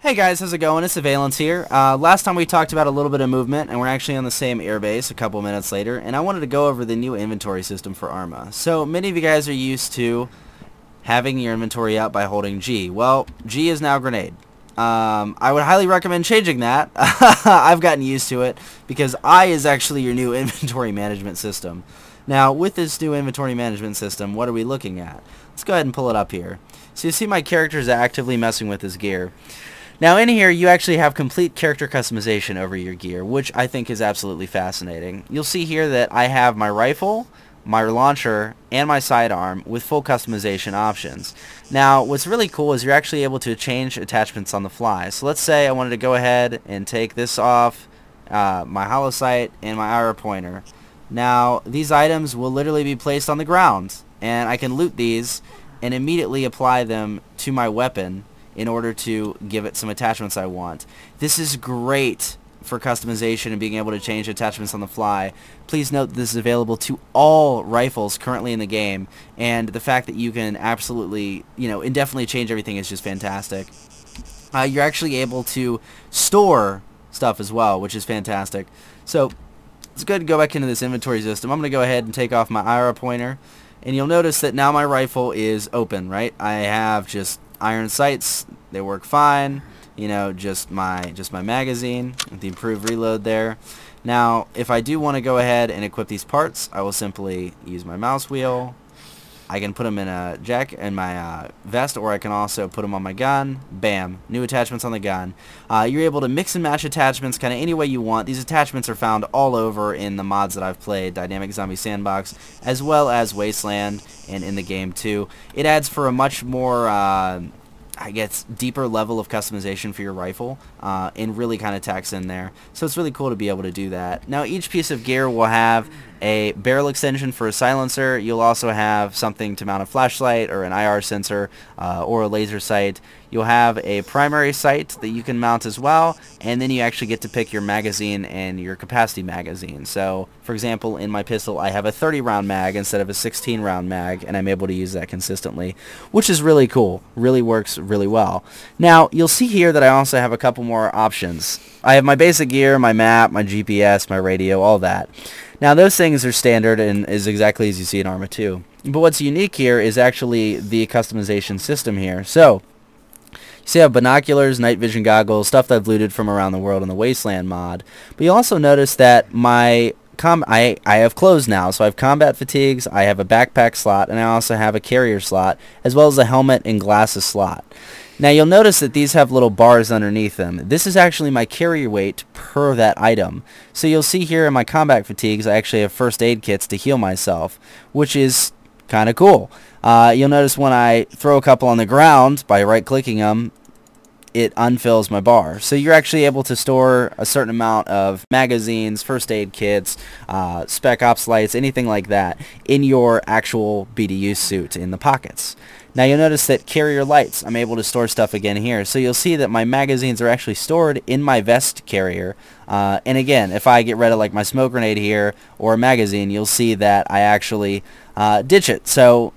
Hey guys, how's it going? It's Avialence here. Last time we talked about a little bit of movement, and we're actually on the same airbase a couple minutes later, and I wanted to go over the new inventory system for Arma. So many of you guys are used to having your inventory out by holding G. Well, G is now grenade. I would highly recommend changing that. I've gotten used to it because I is actually your new inventory management system. Now, with this new inventory management system, what are we looking at? Let's go ahead and pull it up here. So you see my character is actively messing with his gear. Now in here you actually have complete character customization over your gear, which I think is absolutely fascinating. You'll see here that I have my rifle, my launcher, and my sidearm with full customization options. Now what's really cool is you're actually able to change attachments on the fly. So let's say I wanted to go ahead and take this off, my hollow sight and my arrow pointer. Now these items will literally be placed on the ground, and I can loot these and immediately apply them to my weapon in order to give it some attachments I want. This is great for customization and being able to change attachments on the fly. Please note this is available to all rifles currently in the game, and the fact that you can absolutely, indefinitely change everything is just fantastic. You're actually able to store stuff as well, which is fantastic. So let's go ahead and go back into this inventory system. I'm going to go ahead and take off my arrow pointer, and you'll notice that now my rifle is open, right? I have just iron sights, they work fine, just my magazine with the improved reload there. Now if I do want to go ahead and equip these parts, I will simply use my mouse wheel. I can put them in a my vest, or I can also put them on my gun. Bam, new attachments on the gun. You're able to mix and match attachments kind of any way you want. These attachments are found all over in the mods that I've played, Dynamic Zombie Sandbox, as well as Wasteland, and in the game too. It adds for a much more I guess deeper level of customization for your rifle, and really kind of tacks in there. So it's really cool to be able to do that. Now each piece of gear will have a barrel extension for a silencer. You'll also have something to mount a flashlight or an IR sensor, or a laser sight. You'll have a primary sight that you can mount as well, and then you actually get to pick your magazine and your capacity magazine. So for example, in my pistol I have a 30 round mag instead of a 16 round mag, and I'm able to use that consistently, which is really cool. Really works really well. Now you'll see here that I also have a couple more options. I have my basic gear, my map, my GPS, my radio, all that. Now those things are standard and is exactly as you see in Arma 2. But what's unique here is actually the customization system here. So you see I have binoculars, night vision goggles, stuff that I've looted from around the world in the Wasteland mod. But you also notice that my I have clothes now, so I have combat fatigues, I have a backpack slot, and I also have a carrier slot, as well as a helmet and glasses slot. Now you'll notice that these have little bars underneath them. This is actually my carrier weight per that item. So you'll see here in my combat fatigues I actually have first aid kits to heal myself, which is kind of cool. You'll notice when I throw a couple on the ground, by right clicking them, it unfills my bar. So you're actually able to store a certain amount of magazines, first aid kits, spec ops lights, anything like that in your actual BDU suit in the pockets. Now you'll notice that carrier lights, I'm able to store stuff again here. So you'll see that my magazines are actually stored in my vest carrier. And again, if I get rid of like my smoke grenade here or a magazine, you'll see that I actually ditch it. So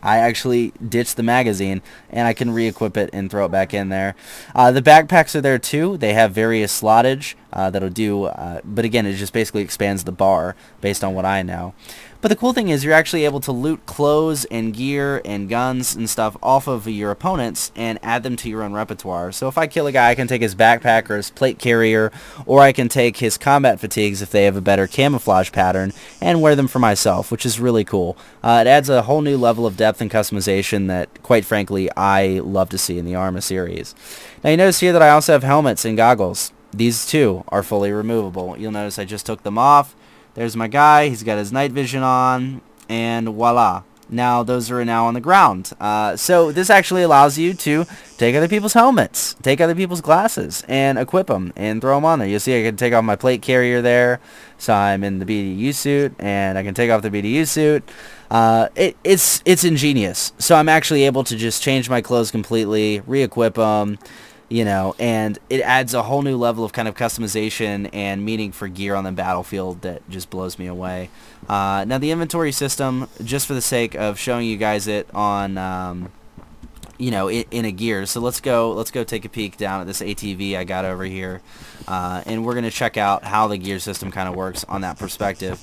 I actually ditch the magazine, and I can re-equip it and throw it back in there. The backpacks are there too. They have various slottage that'll do, but again, it just basically expands the bar based on what I know. But the cool thing is you're actually able to loot clothes and gear and guns and stuff off of your opponents and add them to your own repertoire. So if I kill a guy, I can take his backpack or his plate carrier, or I can take his combat fatigues if they have a better camouflage pattern and wear them for myself, which is really cool. It adds a whole new level of depth and customization that, quite frankly, I love to see in the Arma series. Now you notice here that I also have helmets and goggles. These too are fully removable. You'll notice I just took them off. There's my guy, he's got his night vision on, and voila. Now those are now on the ground. So this actually allows you to take other people's helmets, take other people's glasses, and equip them and throw them on there. You'll see I can take off my plate carrier there, so I'm in the BDU suit, and I can take off the BDU suit. It's ingenious. So I'm actually able to just change my clothes completely, re-equip them, and it adds a whole new level of kind of customization and meaning for gear on the battlefield that just blows me away. Now the inventory system, just for the sake of showing you guys it on you know, in a gear. So let's go take a peek down at this ATV I got over here, and we're gonna check out how the gear system kind of works on that perspective.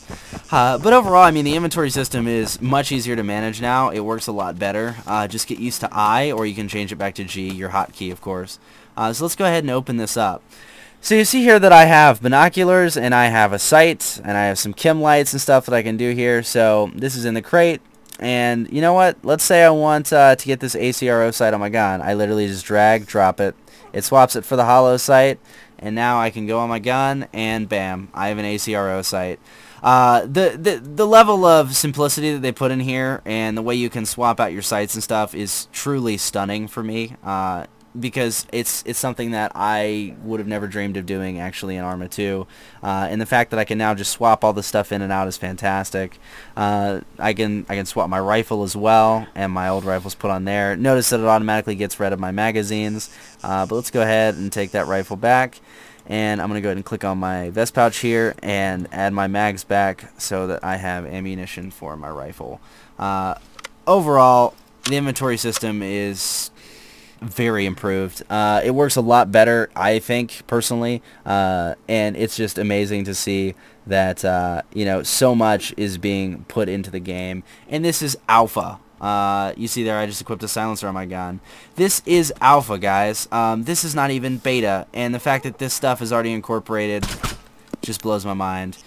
But overall, I mean, the inventory system is much easier to manage now. It works a lot better. Just get used to I, or you can change it back to G, your hotkey, of course. So let's go ahead and open this up. So you see here that I have binoculars, and I have a sight, and I have some chem lights and stuff that I can do here. So this is in the crate. And you know what? Let's say I want to get this ACRO sight on my gun. I literally just drag, drop it. It swaps it for the hollow sight, and now I can go on my gun, and bam, I have an ACRO sight. The level of simplicity that they put in here, and the way you can swap out your sights and stuff, is truly stunning for me. Because it's something that I would have never dreamed of doing actually in Arma 2, and the fact that I can now just swap all the stuff in and out is fantastic. I can swap my rifle as well, and my old rifle's put on there. Notice that it automatically gets rid of my magazines, but let's go ahead and take that rifle back, and I'm gonna go ahead and click on my vest pouch here and add my mags back so that I have ammunition for my rifle. Overall, the inventory system is very improved. It works a lot better, I think, personally, and it's just amazing to see that you know, so much is being put into the game. And this is alpha. You see there, I just equipped a silencer on my gun. This is alpha, guys. This is not even beta, and the fact that this stuff is already incorporated just blows my mind.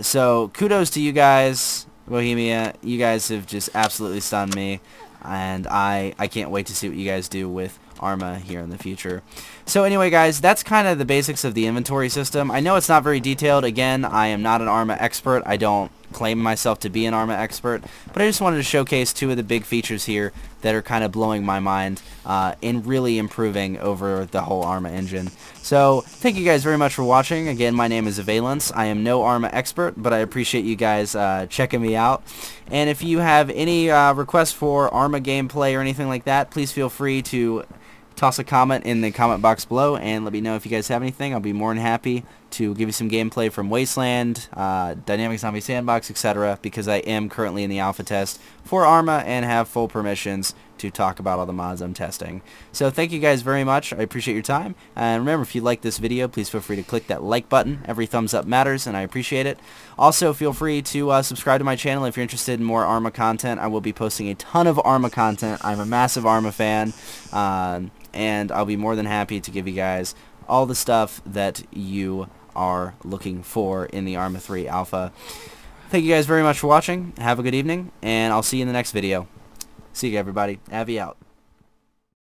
So kudos to you guys, Bohemia. You guys have just absolutely stunned me, and I can't wait to see what you guys do with Arma here in the future. So anyway, guys, that's kind of the basics of the inventory system. I know it's not very detailed. Again, I am not an Arma expert. I don't claim myself to be an Arma expert, but I just wanted to showcase two of the big features here that are kind of blowing my mind and really improving over the whole Arma engine. So thank you guys very much for watching. Again, my name is Avialence. I am no Arma expert, but I appreciate you guys checking me out. And if you have any requests for Arma gameplay or anything like that, please feel free to toss a comment in the comment box below and let me know if you guys have anything. I'll be more than happy to give you some gameplay from Wasteland, Dynamic Zombie Sandbox, etc., because I am currently in the alpha test for Arma and have full permissions to talk about all the mods I'm testing. So thank you guys very much. I appreciate your time. And remember, if you like this video, please feel free to click that like button. Every thumbs up matters, and I appreciate it. Also, feel free to subscribe to my channel if you're interested in more Arma content. I will be posting a ton of Arma content. I'm a massive Arma fan, and I'll be more than happy to give you guys all the stuff that you are looking for in the Arma 3 Alpha. Thank you guys very much for watching. Have a good evening, and I'll see you in the next video. See you, everybody. Avi out.